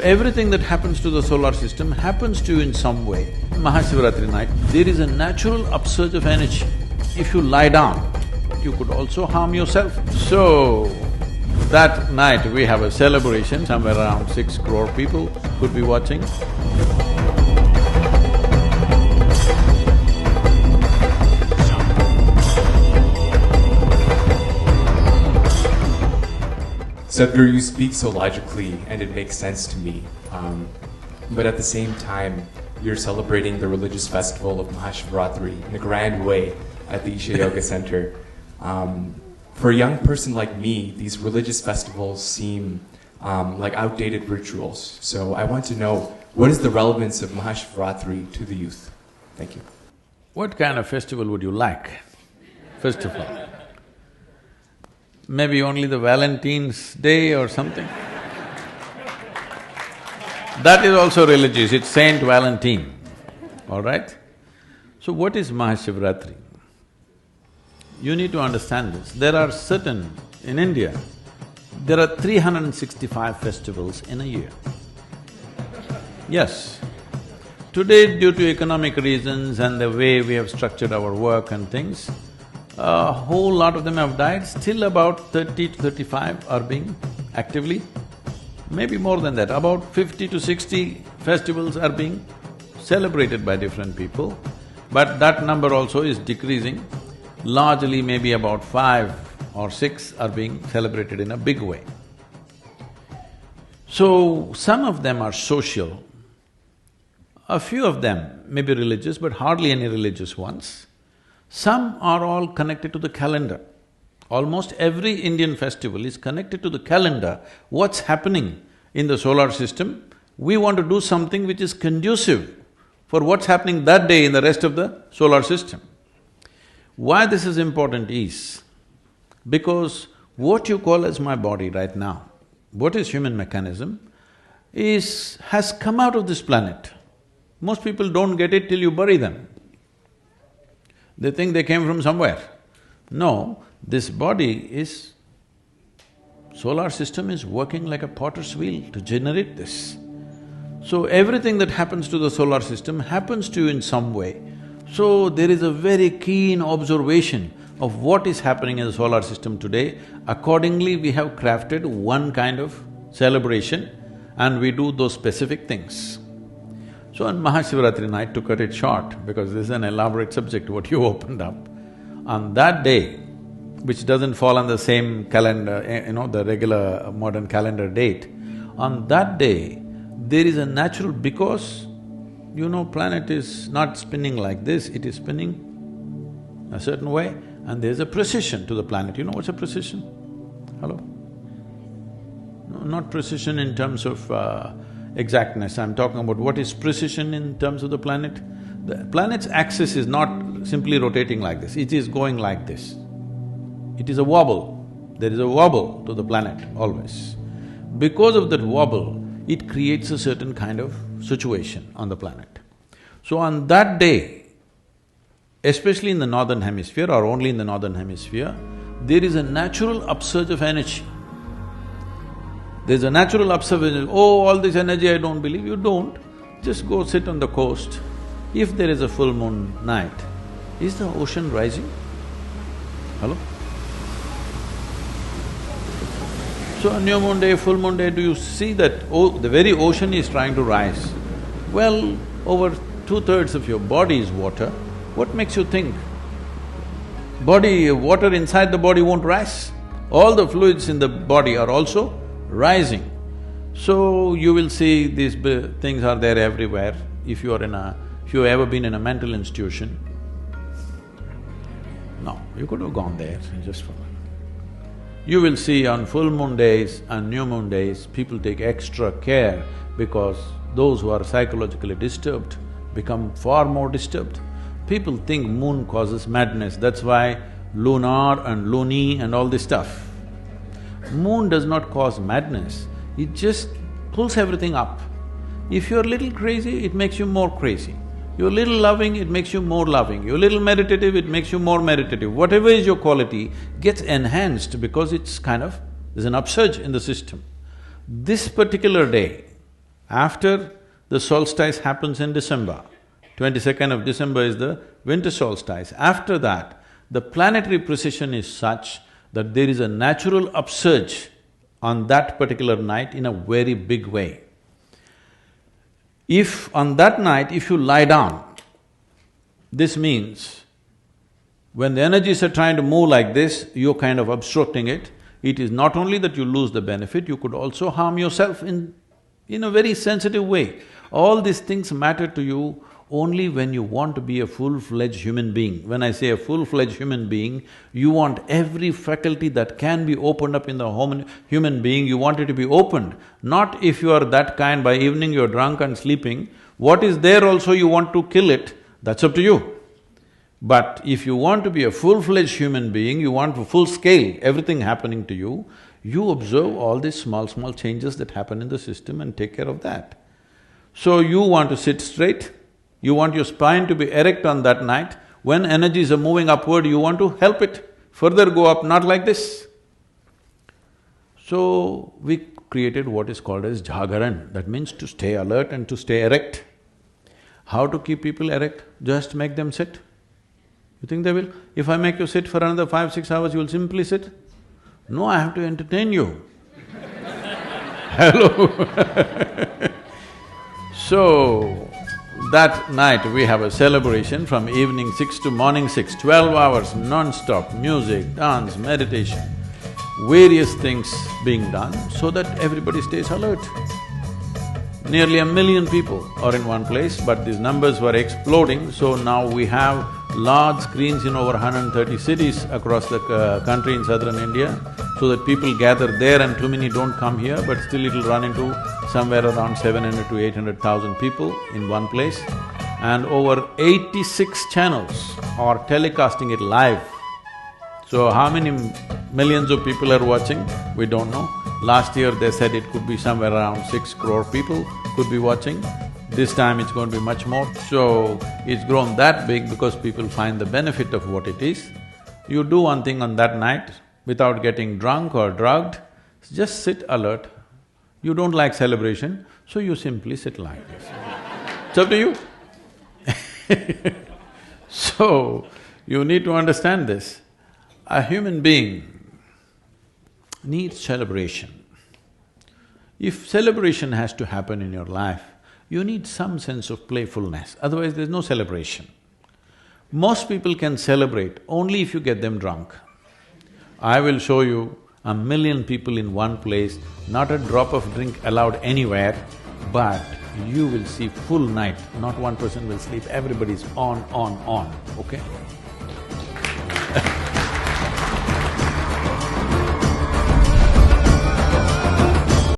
everything that happens to the solar system happens to you in some way. Mahashivaratri night, there is a natural upsurge of energy. If you lie down, you could also harm yourself. So, that night we have a celebration, somewhere around 6 crore people could be watching. Sadhguru, you speak so logically and it makes sense to me. But at the same time, you're celebrating the religious festival of Mahashivaratri in a grand way at the Isha Yoga Center. For a young person like me, these religious festivals seem like outdated rituals. So I want to know, what is the relevance of Mahashivaratri to the youth? Thank you. What kind of festival would you like, first of all? Maybe only the Valentine's Day or something? That is also religious, it's Saint Valentine, all right? So what is Mahashivaratri? You need to understand this. There are certain… in India, there are 365 festivals in a year. Yes. Today, due to economic reasons and the way we have structured our work and things, a whole lot of them have died, still about 30 to 35 are being actively, maybe more than that, about 50 to 60 festivals are being celebrated by different people, but that number also is decreasing. Largely maybe about 5 or 6 are being celebrated in a big way. So, some of them are social, a few of them may be religious, but hardly any religious ones. Some are all connected to the calendar. Almost every Indian festival is connected to the calendar, what's happening in the solar system. We want to do something which is conducive for what's happening that day in the rest of the solar system. Why this is important is, because what you call as my body right now, what is human mechanism, has come out of this planet. Most people don't get it till you bury them. They think they came from somewhere. No, this body is… solar system is working like a potter's wheel to generate this. So everything that happens to the solar system happens to you in some way. So there is a very keen observation of what is happening in the solar system today. Accordingly, we have crafted one kind of celebration and we do those specific things. So on Mahashivaratri night, to cut it short, because this is an elaborate subject what you opened up, on that day, which doesn't fall on the same calendar, the regular modern calendar date, on that day, there is a natural… because, planet is not spinning like this, it is spinning a certain way, and there's a precision to the planet. You know what's a precision? Hello? No, not precision in terms of exactness, I'm talking about what is precision in terms of the planet. The planet's axis is not simply rotating like this, it is going like this. It is a wobble, there is a wobble to the planet always. Because of that wobble, it creates a certain kind of situation on the planet. So on that day, especially in the northern hemisphere or only in the northern hemisphere, there is a natural upsurge of energy. There's a natural upsurge, oh, all this energy I don't believe, you don't. Just go sit on the coast. If there is a full moon night, is the ocean rising? Hello? So on new moon day, full moon day, do you see that, the very ocean is trying to rise? Well, over 2/3 of your body is water. What makes you think water inside the body won't rise? All the fluids in the body are also rising. So you will see these things are there everywhere. If you've ever been in a mental institution, no, you could have gone there just for… You will see on full moon days and new moon days, people take extra care because those who are psychologically disturbed become far more disturbed. People think moon causes madness, that's why lunar and loony and all this stuff. Moon does not cause madness, it just pulls everything up. If you're a little crazy, it makes you more crazy. You're a little loving, it makes you more loving. You're a little meditative, it makes you more meditative. Whatever is your quality gets enhanced because it's there's an upsurge in the system. This particular day, After the solstice happens in December, 22nd of December is the winter solstice. After that, the planetary precession is such that there is a natural upsurge on that particular night in a very big way. If on that night, if you lie down, this means when the energies are trying to move like this, you're kind of obstructing it. It is not only that you lose the benefit, you could also harm yourself in a very sensitive way. All these things matter to you only when you want to be a full-fledged human being. When I say a full-fledged human being, you want every faculty that can be opened up in the human being, you want it to be opened. Not if you are that kind, by evening you're drunk and sleeping, what is there also you want to kill it, that's up to you. But if you want to be a full-fledged human being, you want full scale, everything happening to you, you observe all these small changes that happen in the system and take care of that. So you want to sit straight, you want your spine to be erect on that night. When energies are moving upward, you want to help it further go up, not like this. So we created what is called as jagaran, that means to stay alert and to stay erect. How to keep people erect? Just make them sit. You think they will? If I make you sit for another 5-6 hours, you will simply sit? No, I have to entertain you. Hello So, that night we have a celebration from evening 6 to morning 6, 12 hours non-stop, music, dance, meditation, various things being done so that everybody stays alert. Nearly 1 million people are in one place, but these numbers were exploding, so now we have large screens in over 130 cities across the country in southern India, so that people gather there and too many don't come here, but still it'll run into somewhere around 700 to 800,000 people in one place. And over 86 channels are telecasting it live. So how many millions of people are watching, we don't know. Last year they said it could be somewhere around 6 crore people could be watching. This time it's going to be much more. So, it's grown that big because people find the benefit of what it is. You do one thing on that night without getting drunk or drugged, just sit alert. You don't like celebration, so you simply sit like this. It's up to you. So, you need to understand this. A human being needs celebration. If celebration has to happen in your life, you need some sense of playfulness, otherwise there's no celebration. Most people can celebrate only if you get them drunk. I will show you 1 million people in one place, not a drop of drink allowed anywhere, but you will see full night, not one person will sleep, everybody's on, okay?